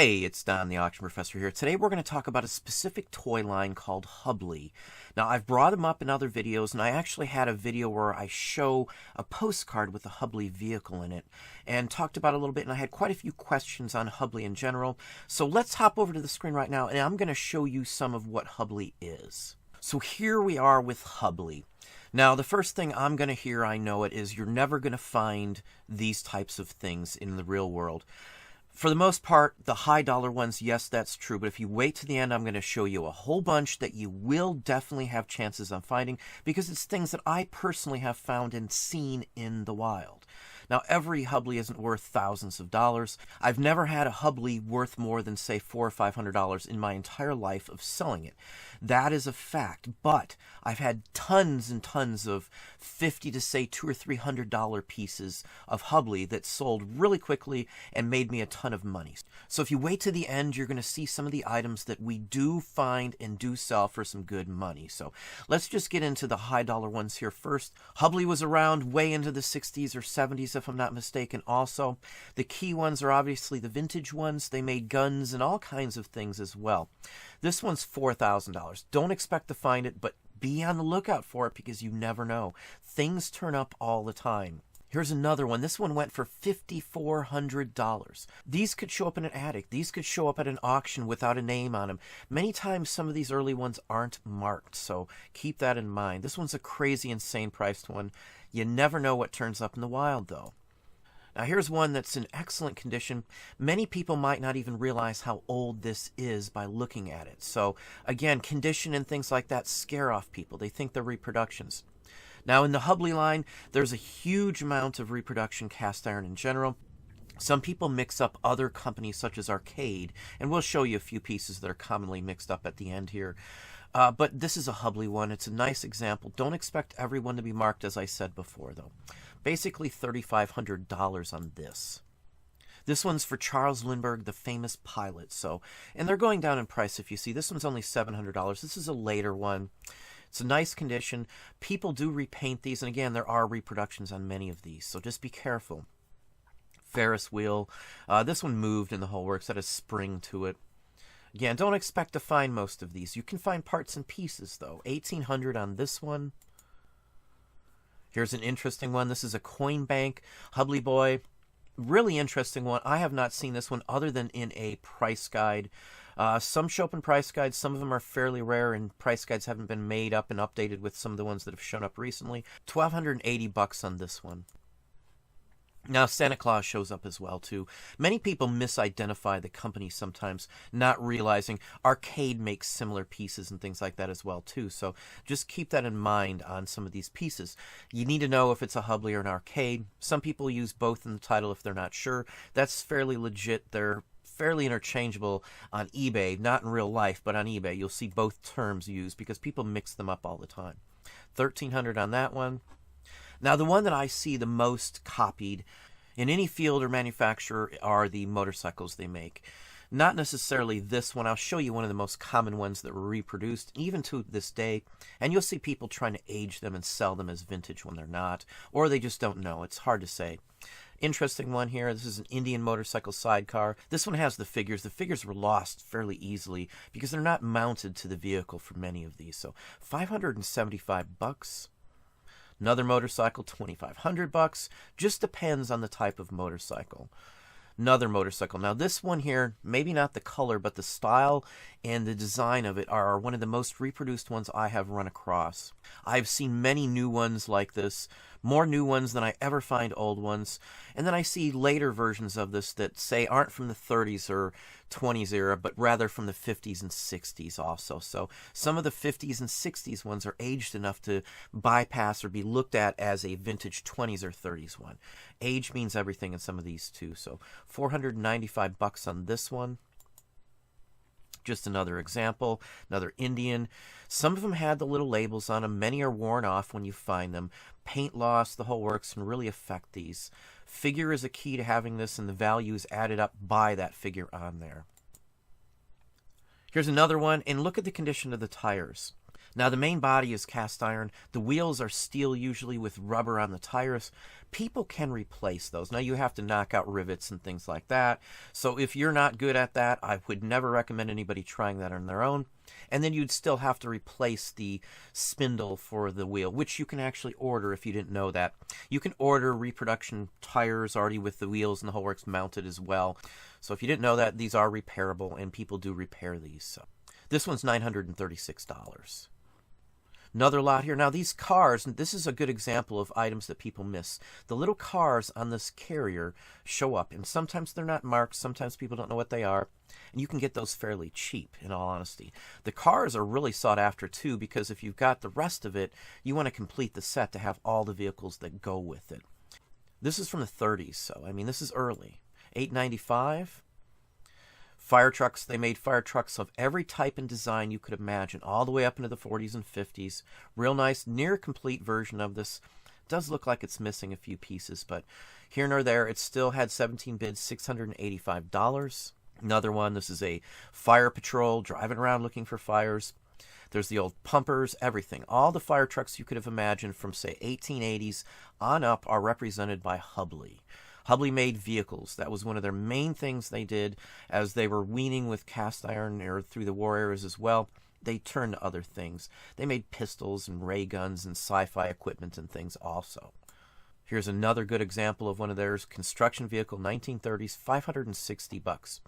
Hey, it's Don the Auction Professor here. Today we're going to talk about a specific toy line called Hubley. Now, I've brought them up in other videos, and I actually had a video where I show a postcard with a Hubley vehicle in it and talked about it a little bit, and I had quite a few questions on Hubley in general. So let's hop over to the screen right now, and I'm going to show you some of what Hubley is. So here we are with Hubley. Now, the first thing I'm going to hear, I know it, is you're never going to find these types of things in the real world. For the most part, the high dollar ones, yes, that's true. But if you wait to the end, I'm going to show you a whole bunch that you will definitely have chances on finding, because it's things that I personally have found and seen in the wild. Now, every Hubley isn't worth thousands of dollars. I've never had a Hubley worth more than, say, $400 or $500 in my entire life of selling it. That is a fact. But I've had tons and tons of $50 to, say, $200 or $300 pieces of Hubley that sold really quickly and made me a ton of money. So if you wait to the end, you're going to see some of the items that we do find and do sell for some good money. So let's just get into the high dollar ones here first. Hubley was around way into the 60s or 70s, if I'm not mistaken. Also, the key ones are obviously the vintage ones. They made guns and all kinds of things as well. This one's $4,000. Don't expect to find it, but be on the lookout for it, because you never know. Things turn up all the time. Here's another one. This one went for $5,400. These could show up in an attic. These could show up at an auction without a name on them. Many times some of these early ones aren't marked, so keep that in mind. This one's a crazy, insane priced one. You never know what turns up in the wild, though. Now here's one that's in excellent condition. Many people might not even realize how old this is by looking at it. So again, condition and things like that scare off people. They think they're reproductions. Now in the Hubley line, there's a huge amount of reproduction cast iron in general. Some people mix up other companies such as Arcade, and we'll show you a few pieces that are commonly mixed up at the end here. But this is a Hubley one. It's a nice example. Don't expect everyone to be marked, as I said before, though. Basically $3,500 on this. This one's for Charles Lindbergh, the famous pilot. And they're going down in price, if you see. This one's only $700. This is a later one. It's a nice condition. People do repaint these, and again, there are reproductions on many of these, so just be careful. Ferris Wheel. This one moved in the whole works. That has spring to it. Again, don't expect to find most of these. You can find parts and pieces, though. $1,800 on this one. Here's an interesting one. This is a coin bank Hubley boy. Really interesting one. I have not seen this one other than in a price guide. Some show up in price guides. Some of them are fairly rare, and price guides haven't been made up and updated with some of the ones that have shown up recently. $1,280 on this one. Now, Santa Claus shows up as well, too. Many people misidentify the company sometimes, not realizing Arcade makes similar pieces and things like that as well, too. So just keep that in mind on some of these pieces. You need to know if it's a Hubley or an Arcade. Some people use both in the title if they're not sure. That's fairly legit. They're fairly interchangeable on eBay, not in real life, but on eBay. You'll see both terms used because people mix them up all the time. $1,300 on that one. Now, the one that I see the most copied in any field or manufacturer are the motorcycles they make. Not necessarily this one. I'll show you one of the most common ones that were reproduced, even to this day. And you'll see people trying to age them and sell them as vintage when they're not. Or they just don't know. It's hard to say. Interesting one here. This is an Indian motorcycle sidecar. This one has the figures. The figures were lost fairly easily because they're not mounted to the vehicle for many of these. So $575. Another motorcycle, $2,500. Just depends on the type of motorcycle. Another motorcycle. Now this one here, maybe not the color, but the style and the design of it are one of the most reproduced ones I have run across. I've seen many new ones like this, more new ones than I ever find old ones. And then I see later versions of this that say aren't from the 30s or 20s era, but rather from the 50s and 60s also. So some of the 50s and 60s ones are aged enough to bypass or be looked at as a vintage 20s or 30s one. Age means everything in some of these too. So $495 on this one. Just another example, another Indian. Some of them had the little labels on them. Many are worn off when you find them. Paint loss, the whole works can really affect these. Figure is a key to having this, and the value is added up by that figure on there. Here's another one, and look at the condition of the tires. Now, the main body is cast iron. The wheels are steel, usually with rubber on the tires. People can replace those. Now, you have to knock out rivets and things like that. So if you're not good at that, I would never recommend anybody trying that on their own. And then you'd still have to replace the spindle for the wheel, which you can actually order if you didn't know that. You can order reproduction tires already with the wheels and the whole works mounted as well. So if you didn't know that, these are repairable, and people do repair these. So this one's $936. Another lot here. Now, these cars, and this is a good example of items that people miss. The little cars on this carrier show up, and sometimes they're not marked. Sometimes people don't know what they are, and you can get those fairly cheap, in all honesty. The cars are really sought after, too, because if you've got the rest of it, you want to complete the set to have all the vehicles that go with it. This is from the 30s, so, I mean, this is early. $895. Fire trucks, they made fire trucks of every type and design you could imagine, all the way up into the 40s and 50s. Real nice, near complete version of this. Does look like it's missing a few pieces, but here nor there, it still had 17 bids, $685. Another one, this is a fire patrol, driving around looking for fires. There's the old pumpers, everything. All the fire trucks you could have imagined from, say, 1880s on up are represented by Hubley. Hubley made vehicles. That was one of their main things they did as they were weaning with cast iron or through the war eras as well. They turned to other things. They made pistols and ray guns and sci-fi equipment and things also. Here's another good example of one of theirs. Construction vehicle, 1930s, $560.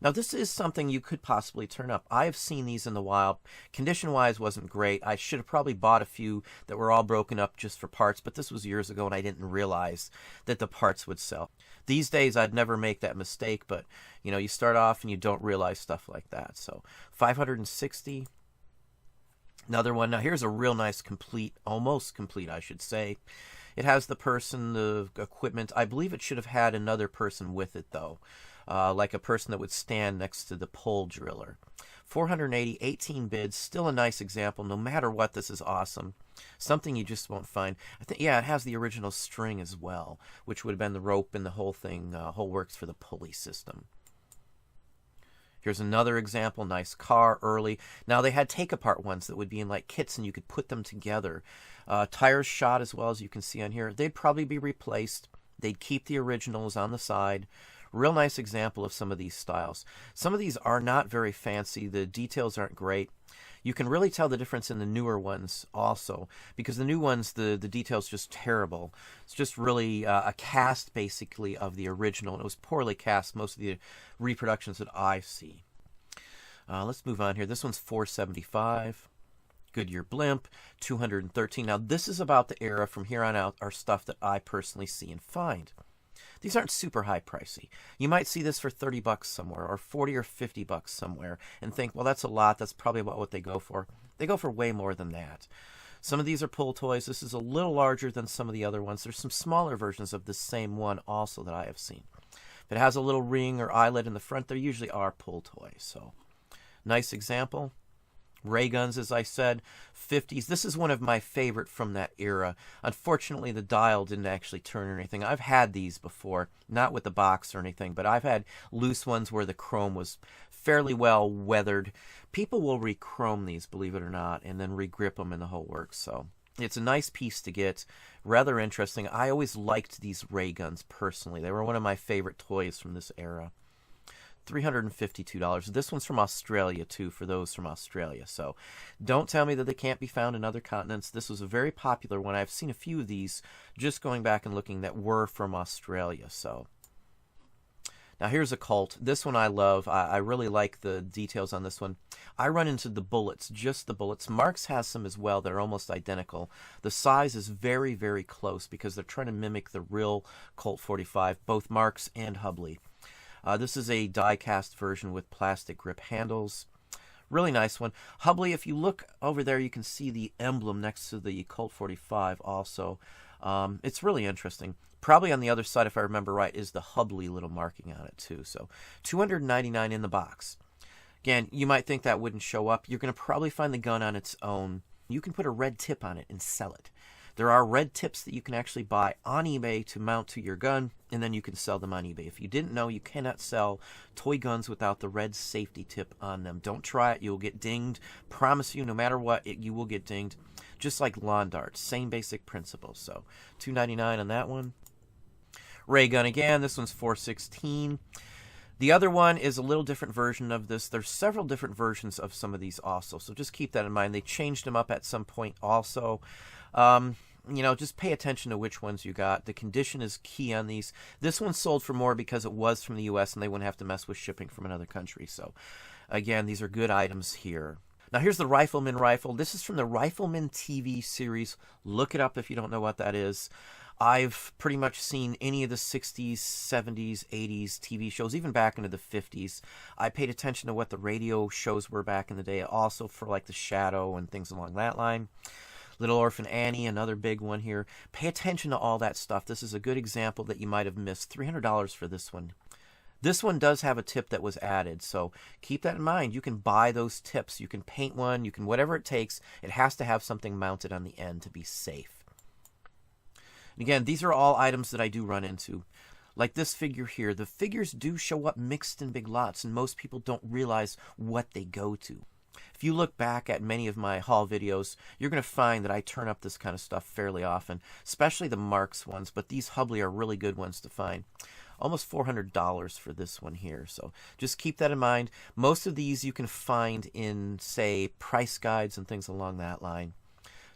Now, this is something you could possibly turn up. I have seen these in the wild. Condition-wise, wasn't great. I should have probably bought a few that were all broken up just for parts, but this was years ago, and I didn't realize that the parts would sell. These days, I'd never make that mistake, but, you know, you start off and you don't realize stuff like that. So, $560. Another one. Now, here's a real nice complete, almost complete, I should say. It has the person, the equipment. I believe it should have had another person with it, though. Like a person that would stand next to the pole driller. $480, 18 bids, still a nice example. No matter what, this is awesome. Something you just won't find. I think, yeah, it has the original string as well, which would have been the rope and the whole thing, whole works for the pulley system. Here's another example, nice car, early. Now, they had take-apart ones that would be in like kits, and you could put them together. Tires shot as well, as you can see on here. They'd probably be replaced. They'd keep the originals on the side. Real nice example of some of these styles. Some of these are not very fancy. The details aren't great. You can really tell the difference in the newer ones also, because the new ones, the detail's just terrible. It's just really a cast, basically, of the original. And it was poorly cast, most of the reproductions that I see. Let's move on here. This one's $475. Goodyear blimp, $213. Now, this is about the era from here on out, are stuff that I personally see and find. These aren't super high pricey. You might see this for $30 somewhere, or $40 or $50 somewhere, and think, well, that's a lot. That's probably about what they go for. They go for way more than that. Some of these are pull toys. This is a little larger than some of the other ones. There's some smaller versions of the same one also that I have seen. If it has a little ring or eyelet in the front, there usually are pull toys. So, nice example. Ray guns, as I said, 50s. This is one of my favorite from that era. Unfortunately, the dial didn't actually turn or anything. I've had these before, not with the box or anything, but I've had loose ones where the chrome was fairly well weathered. People will re-chrome these, believe it or not, and then re-grip them in the whole works. So it's a nice piece to get. Rather interesting. I always liked these ray guns personally. They were one of my favorite toys from this era. $352. This one's from Australia, too, for those from Australia. So don't tell me that they can't be found in other continents. This was a very popular one. I've seen a few of these just going back and looking that were from Australia. So now here's a Colt. This one I love. I really like the details on this one. I run into the bullets, just the bullets. Marks has some as well that are almost identical. The size is very, very close because they're trying to mimic the real Colt 45, both Marks and Hubley. This is a die-cast version with plastic grip handles. Really nice one. Hubley, if you look over there, you can see the emblem next to the Colt 45 also. It's really interesting. Probably on the other side, if I remember right, is the Hubley little marking on it too. So $299 in the box. Again, you might think that wouldn't show up. You're going to probably find the gun on its own. You can put a red tip on it and sell it. There are red tips that you can actually buy on eBay to mount to your gun, and then you can sell them on eBay. If you didn't know, you cannot sell toy guns without the red safety tip on them. Don't try it. You'll get dinged. Promise you, no matter what, you will get dinged. Just like lawn darts. Same basic principle. So $2.99 on that one. Ray gun again. This one's $4.16. The other one is a little different version of this. There's several different versions of some of these also, so just keep that in mind. They changed them up at some point also. You know, just pay attention to which ones you got. The condition is key on these. This one sold for more because it was from the U.S. and they wouldn't have to mess with shipping from another country. So, again, these are good items here. Now, here's the Rifleman Rifle. This is from the Rifleman TV series. Look it up if you don't know what that is. I've pretty much seen any of the 60s, 70s, 80s TV shows, even back into the 50s. I paid attention to what the radio shows were back in the day, also for like The Shadow and things along that line. Little Orphan Annie, another big one here. Pay attention to all that stuff. This is a good example that you might have missed. $300 for this one. This one does have a tip that was added, so keep that in mind. You can buy those tips. You can paint one. You can whatever it takes. It has to have something mounted on the end to be safe. And again, these are all items that I do run into. Like this figure here. The figures do show up mixed in big lots, and most people don't realize what they go to. If you look back at many of my haul videos, you're going to find that I turn up this kind of stuff fairly often, especially the Marks ones, but these Hubley are really good ones to find. Almost $400 for this one here, so just keep that in mind. Most of these you can find in, say, price guides and things along that line.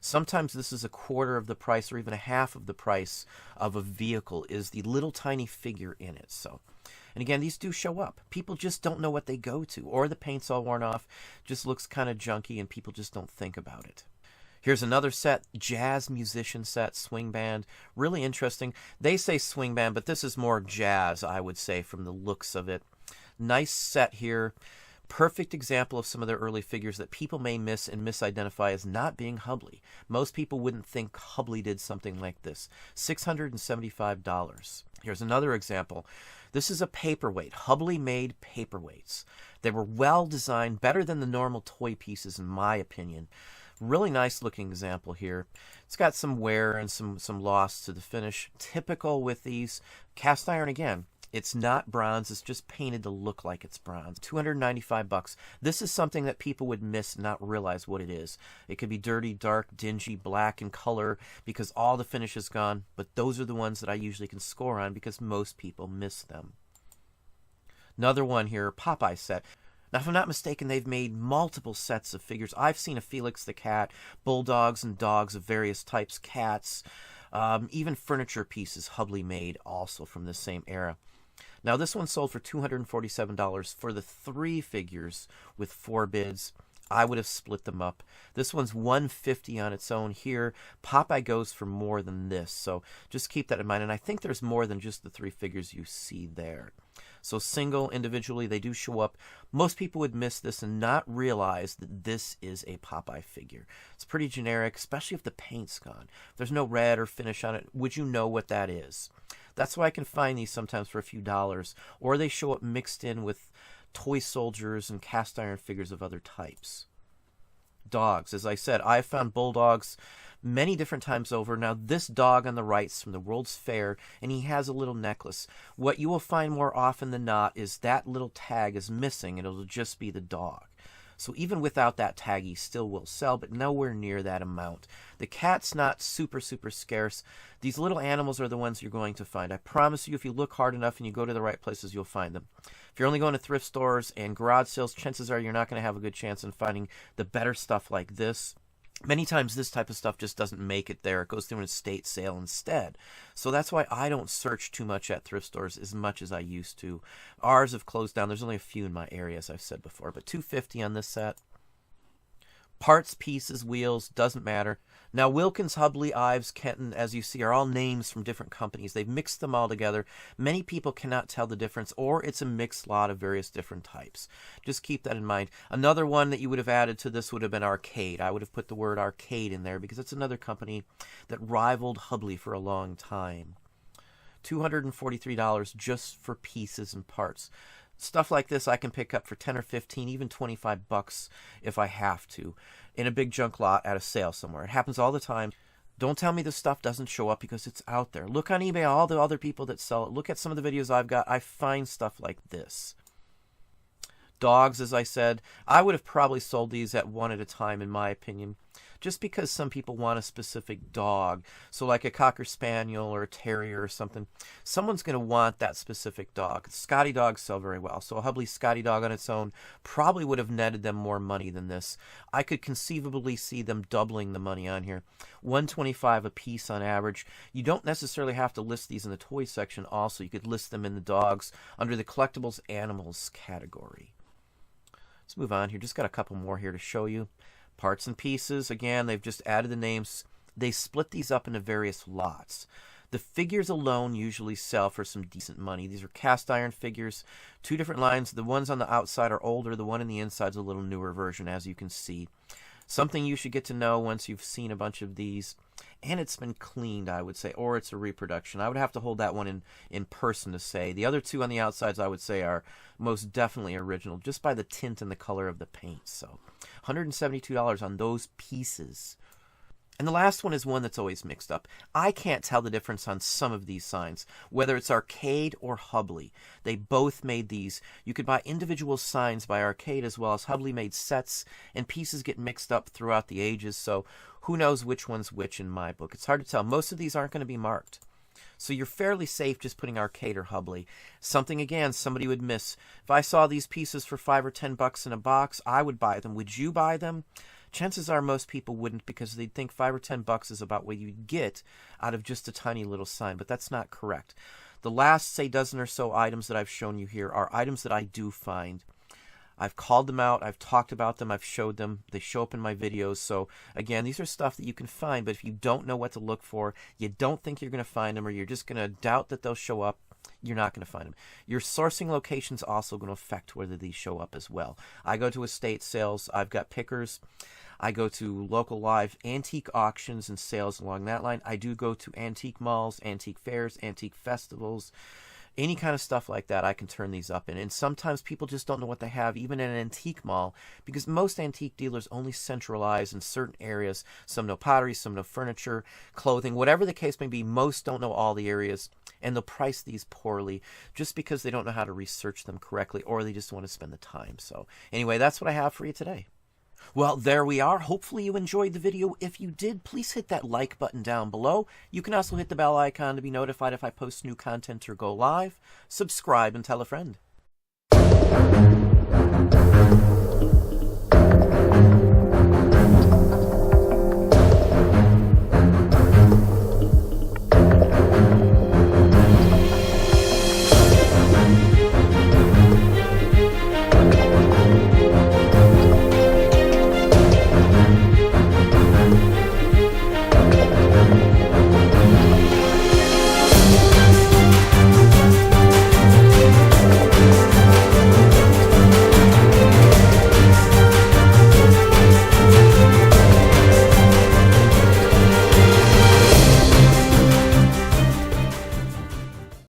Sometimes this is a quarter of the price or even a half of the price of a vehicle is the little tiny figure in it. So, and again, these do show up. People just don't know what they go to, or the paint's all worn off, just looks kind of junky, and people just don't think about it. Here's another set, jazz musician set, swing band. Really interesting. They say swing band, but this is more jazz, I would say, from the looks of it. Nice set here. Perfect example of some of their early figures that people may miss and misidentify as not being Hubley. Most people wouldn't think Hubley did something like this. $675. Here's another example. This is a paperweight. Hubley made paperweights. They were well designed, better than the normal toy pieces in my opinion. Really nice looking example here. It's got some wear and some loss to the finish. Typical with these. Cast iron again. It's not bronze. It's just painted to look like it's bronze. $295. This is something that people would miss and not realize what it is. It could be dirty, dark, dingy, black in color because all the finish is gone. But those are the ones that I usually can score on because most people miss them. Another one here, Popeye Set. Now, if I'm not mistaken, they've made multiple sets of figures. I've seen a Felix the Cat, bulldogs and dogs of various types, cats, even furniture pieces Hubley made also from the same era. Now, this one sold for $247 for the 3 figures with 4 bids. I would have split them up. This one's $150 on its own here. Popeye goes for more than this, so just keep that in mind. And I think there's more than just the 3 figures you see there. So single, individually, they do show up. Most people would miss this and not realize that this is a Popeye figure. It's pretty generic, especially if the paint's gone. If there's no red or finish on it, would you know what that is? That's why I can find these sometimes for a few dollars. Or they show up mixed in with toy soldiers and cast iron figures of other types. Dogs. As I said, I've found bulldogs many different times over. Now, this dog on the right is from the World's Fair, and he has a little necklace. What you will find more often than not is that little tag is missing, and it'll just be the dog. So even without that tag, he still will sell, but nowhere near that amount. The cat's not super, super scarce. These little animals are the ones you're going to find. I promise you, if you look hard enough and you go to the right places, you'll find them. If you're only going to thrift stores and garage sales, chances are you're not going to have a good chance in finding the better stuff like this. Many times this type of stuff just doesn't make it there. It goes through an estate sale instead. So that's why I don't search too much at thrift stores as much as I used to. Ours have closed down. There's only a few in my area, as I've said before. But $250 on this set. Parts, pieces, wheels, doesn't matter. Now, Wilkins, Hubley, Ives, Kenton, as you see, are all names from different companies. They've mixed them all together. Many people cannot tell the difference, or it's a mixed lot of various different types. Just keep that in mind. Another one that you would have added to this would have been Arcade. I would have put the word Arcade in there because it's another company that rivaled Hubley for a long time. $243 just for pieces and parts. Stuff like this I can pick up for 10 or 15, even 25 bucks if I have to, in a big junk lot at a sale somewhere. It happens all the time. Don't tell me this stuff doesn't show up, because it's out there. Look on eBay, all the other people that sell it. Look at some of the videos I've got. I find stuff like this. Dogs, as I said, I would have probably sold these at one at a time, in my opinion, just because some people want a specific dog. So like a Cocker Spaniel or a Terrier or something, someone's going to want that specific dog. Scotty dogs sell very well, so a Hubley Scotty dog on its own probably would have netted them more money than this. I could conceivably see them doubling the money on here. $125 a piece on average. You don't necessarily have to list these in the toy section also. You could list them in the dogs under the collectibles animals category. Let's move on here. Just got a couple more here to show you. Parts and pieces. Again, they've just added the names. They split these up into various lots. The figures alone usually sell for some decent money. These are cast iron figures. Two different lines. The ones on the outside are older. The one on the inside is a little newer version, as you can see. Something you should get to know once you've seen a bunch of these. And it's been cleaned, I would say, or it's a reproduction. I would have to hold that one in person to say. The other two on the outsides, I would say, are most definitely original, just by the tint and the color of the paint. So $172 on those pieces. And the last one is one that's always mixed up. I can't tell the difference on some of these signs, whether it's Arcade or Hubley. They both made these. You could buy individual signs by Arcade as well as Hubley made sets, and pieces get mixed up throughout the ages, so who knows which one's which in my book. It's hard to tell. Most of these aren't going to be marked. So you're fairly safe just putting Arcade or Hubley. Something, again, somebody would miss. If I saw these pieces for $5 or $10 in a box, I would buy them. Would you buy them? Chances are most people wouldn't, because they'd think $5 or $10 is about what you'd get out of just a tiny little sign, but that's not correct. The last, say, dozen or so items that I've shown you here are items that I do find. I've called them out, I've talked about them, I've showed them, they show up in my videos. So again, these are stuff that you can find, but if you don't know what to look for, you don't think you're going to find them, or you're just going to doubt that they'll show up, you're not going to find them. Your sourcing location's also going to affect whether these show up as well. I go to estate sales, I've got pickers. I go to local live antique auctions and sales along that line. I do go to antique malls, antique fairs, antique festivals, any kind of stuff like that. I can turn these up in. And sometimes people just don't know what they have, even in an antique mall, because most antique dealers only centralize in certain areas. Some know pottery, some know furniture, clothing, whatever the case may be. Most don't know all the areas, and they'll price these poorly just because they don't know how to research them correctly, or they just want to spend the time. So anyway, that's what I have for you today. Well, there we are. Hopefully you enjoyed the video. If you did, please hit that like button down below. You can also hit the bell icon to be notified if I post new content or go live. Subscribe and tell a friend.